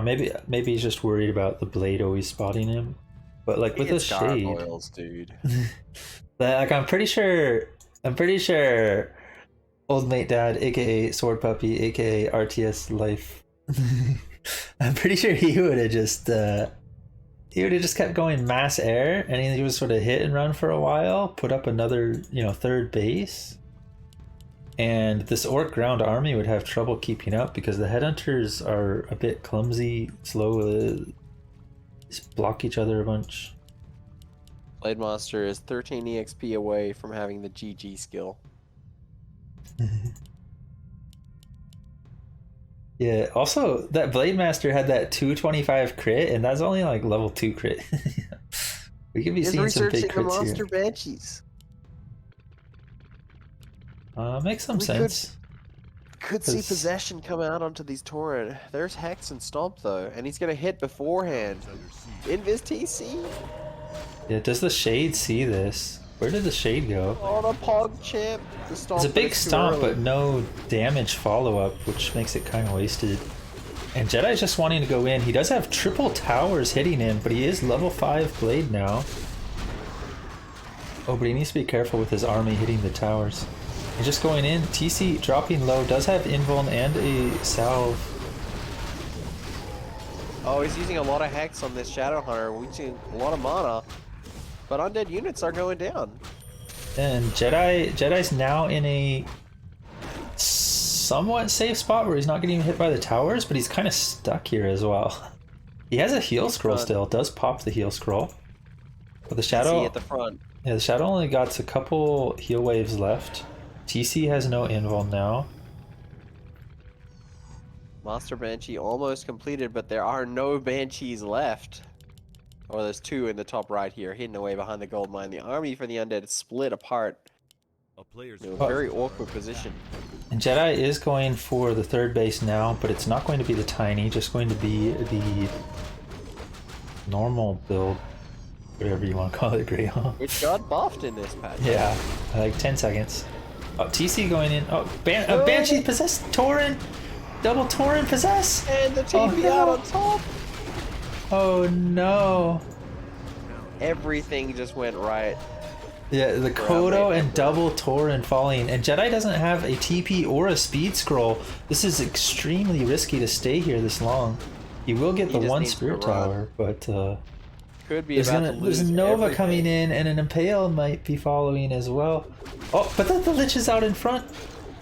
Maybe he's just worried about the blade always spotting him. But like with a shade, gargoyles, dude. Like I'm pretty sure Old Mate Dad, aka Sword Puppy, aka RTS Life. I'm pretty sure he would have just kept going mass air, and he was sort of hit and run for a while, put up another, third base, and this Orc ground army would have trouble keeping up because the Headhunters are a bit clumsy, slow, just block each other a bunch. Blade Monster is 13 EXP away from having the GG skill. Yeah, also that Blade Master had that 225 crit, and that's only like level 2 crit. We could be seeing some big crits the monster here. banshees. Makes some sense. Could see possession come out onto these Tauren. There's Hex and Stomp though, and he's gonna hit beforehand. Invis TC. Yeah, does the Shade see this? Where did the Shade go? On a Pog chip. It's a big stomp, but no damage follow-up, which makes it kind of wasted. And Jedi's just wanting to go in. He does have triple towers hitting him, but he is level 5 blade now. Oh, but he needs to be careful with his army hitting the towers. He's just going in. TC dropping low, does have invuln and a salve. Oh, he's using a lot of Hex on this Shadowhunter, using a lot of mana. But Undead units are going down. And Jedi's now in a somewhat safe spot where he's not getting hit by the towers, but he's kind of stuck here as well. He has a heal scroll still, does pop the heal scroll. But the Shadow at the front. Yeah, the Shadow only got a couple heal waves left. TC has no invul now. Monster Banshee almost completed, but there are no Banshees left. Or there's 2 in the top right here, hidden away behind the gold mine. The army for the Undead is split apart. A player's In a very awkward position. And Jedi is going for the third base now, but it's not going to be the tiny, just going to be the normal build, whatever you want to call it, Greyhawk. It got buffed in this patch. Yeah, like 10 seconds. Oh, TC going in. Oh, Banshee possessed Tauren. Double Torrent possess! And the Oh, TP no. out on top! Oh no! Everything just went right. Yeah, the Kodo and double Torrent falling, and Jedi doesn't have a TP or a speed scroll. This is extremely risky to stay here this long. You will get the one Spirit Tower, but could be about to lose there's Nova everything. coming in, and an Impale might be following as well. Oh, but the Lich is out in front.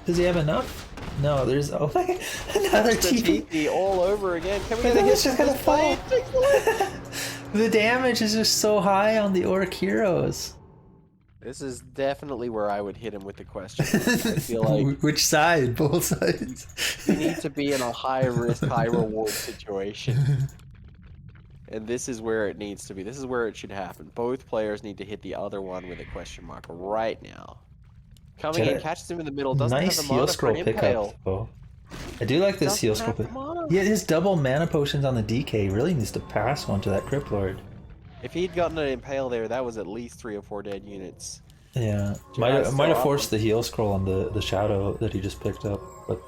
Does he have enough? No, there's another TP. all over again. Can we But get the a Lich is gonna fall. fall? The damage is just so high on the Orc heroes. This is definitely where I would hit him with the question. I feel like Which side? Both sides. you need to be in a high risk, high reward situation. And this is where it needs to be. This is where it should happen. Both players need to hit the other one with a question mark right now. Coming in, catches him in the middle, doesn't nice have the mana heal for scroll an impale. pickup. Oh. I do like this heal scroll pick. Yeah, his double mana potions on the DK really needs to pass one to that Crypt Lord. If he'd gotten an impale there, that was at least 3 or 4 dead units. Yeah, might have forced the heal scroll on the shadow that he just picked up. But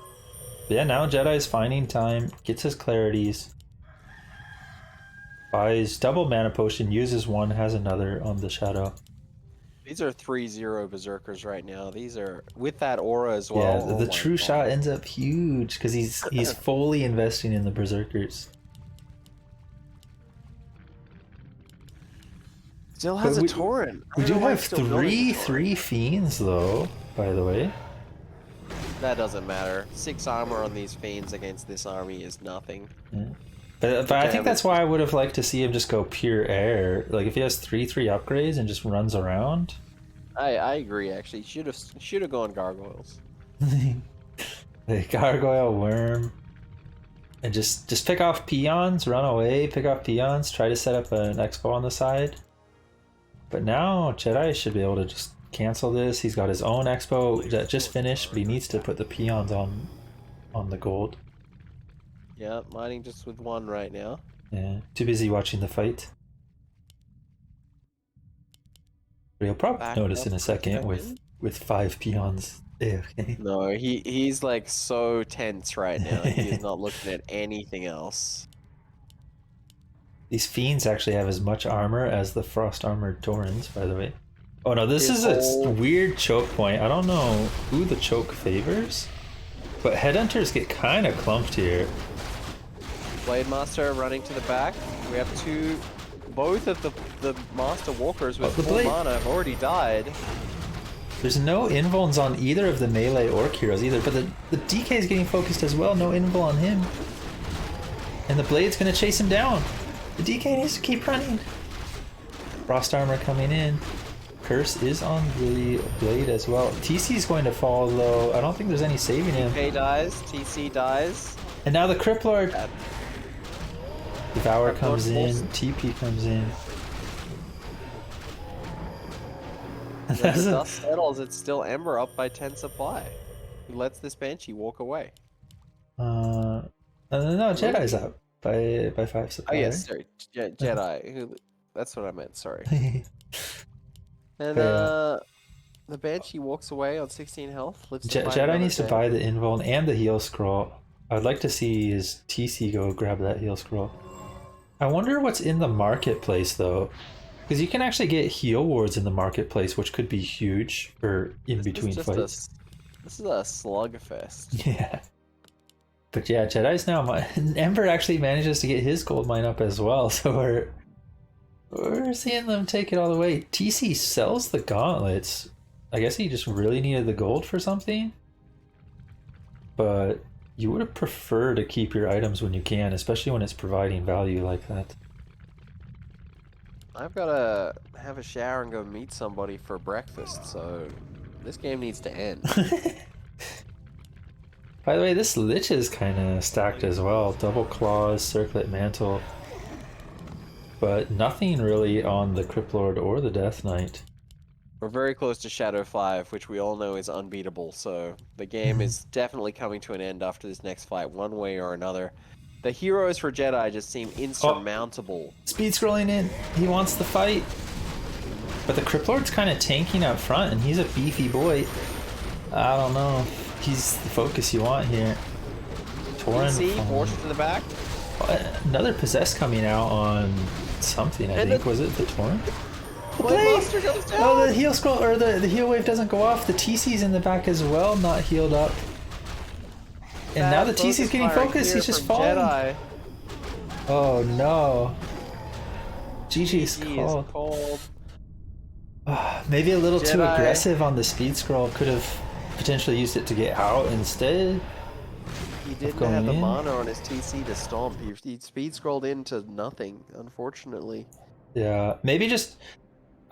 yeah, now Jedi's finding time, gets his clarities, buys double mana potion, uses one, has another on the shadow. These are 3-0 berserkers right now. These are with that aura as well. Yeah, the true shot ends up huge because he's fully investing in the berserkers. Still has a torrent. We do have three fiends though, by the way. That doesn't matter. 6 armor on these fiends against this army is nothing. Yeah. But I think that's why I would have liked to see him just go pure air. Like if he has 3/3 upgrades and just runs around. I agree actually. Should have gone gargoyles. Like gargoyle, worm, and just pick off peons, run away, pick off peons, try to set up an expo on the side. But now Jedi should be able to just cancel this. He's got his own expo that just finished, but he needs to put the peons on the gold. Yeah, mining just with 1 right now. Yeah, too busy watching the fight. But he'll probably notice in a second with 5 peons. Yeah, okay. No, he's like so tense right now. He is not looking at anything else. These fiends actually have as much armor as the frost armored Taurens, by the way. Oh no, this is a weird choke point. I don't know who the choke favors, but Headhunters get kind of clumped here. Blade Master running to the back. We have both of the Master Walkers with full mana have already died. There's no invulns on either of the melee orc heroes either, but the DK is getting focused as well. No invul on him. And the Blade's gonna chase him down. The DK needs to keep running. Frost armor coming in. Curse is on the Blade as well. TC's going to fall though. I don't think there's any saving him. DK dies, TC dies. And now the Crypt Lord. Devour comes in, TP comes in. When the dust settles, it's still Ember up by 10 supply. Who lets this Banshee walk away? No, Jedi's up by 5 supply. Oh yes, sorry, Jedi. That's what I meant. Sorry. And the Banshee walks away on 16 health. Jedi needs to buy the invuln and the heal scroll. I'd like to see his TC go grab that heal scroll. I wonder what's in the marketplace though, because you can actually get heal wards in the marketplace, which could be huge for in between fights. This is a slugfest. Yeah. But yeah, Jedi's now. Ember actually manages to get his gold mine up as well, so we're seeing them take it all the way. TC sells the gauntlets. I guess he just really needed the gold for something. But you would have preferred to keep your items when you can, especially when it's providing value like that. I've got to have a shower and go meet somebody for breakfast, so this game needs to end. By the way, this Lich is kind of stacked as well. Double Claws, Circlet Mantle. But nothing really on the Crypt Lord or the Death Knight. We're very close to Shadow 5, which we all know is unbeatable, so the game is definitely coming to an end after this next fight, one way or another. The heroes for Jedi just seem insurmountable. Speed scrolling in. He wants the fight. But the Crypt Lord's kind of tanking up front, and he's a beefy boy. I don't know. He's the focus you want here. Torrent. DC, forced to the back. Another possess coming out on something. I think was it the Torrent? The Blade Monster goes down. Oh, the heal scroll or the heal wave doesn't go off. The TC's in the back as well, not healed up. And now the TC's getting focused. He's just falling. Jedi. Oh no. GG's Is cold. Maybe a little too Jedi. aggressive on the speed scroll. Could have potentially used it to get out instead. He didn't going have the in. mana on his TC to stomp. He speed scrolled into nothing, unfortunately. Yeah, maybe just.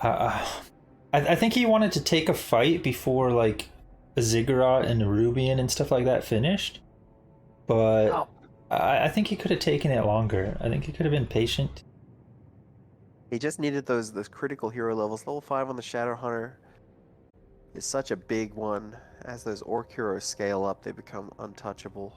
I think he wanted to take a fight before like a Ziggurat and a Rubian and stuff like that finished, but I think he could have taken it longer. I think he could have been patient. He just needed those critical hero levels. Level 5 on the Shadowhunter is such a big one. As those Orc heroes scale up, they become untouchable.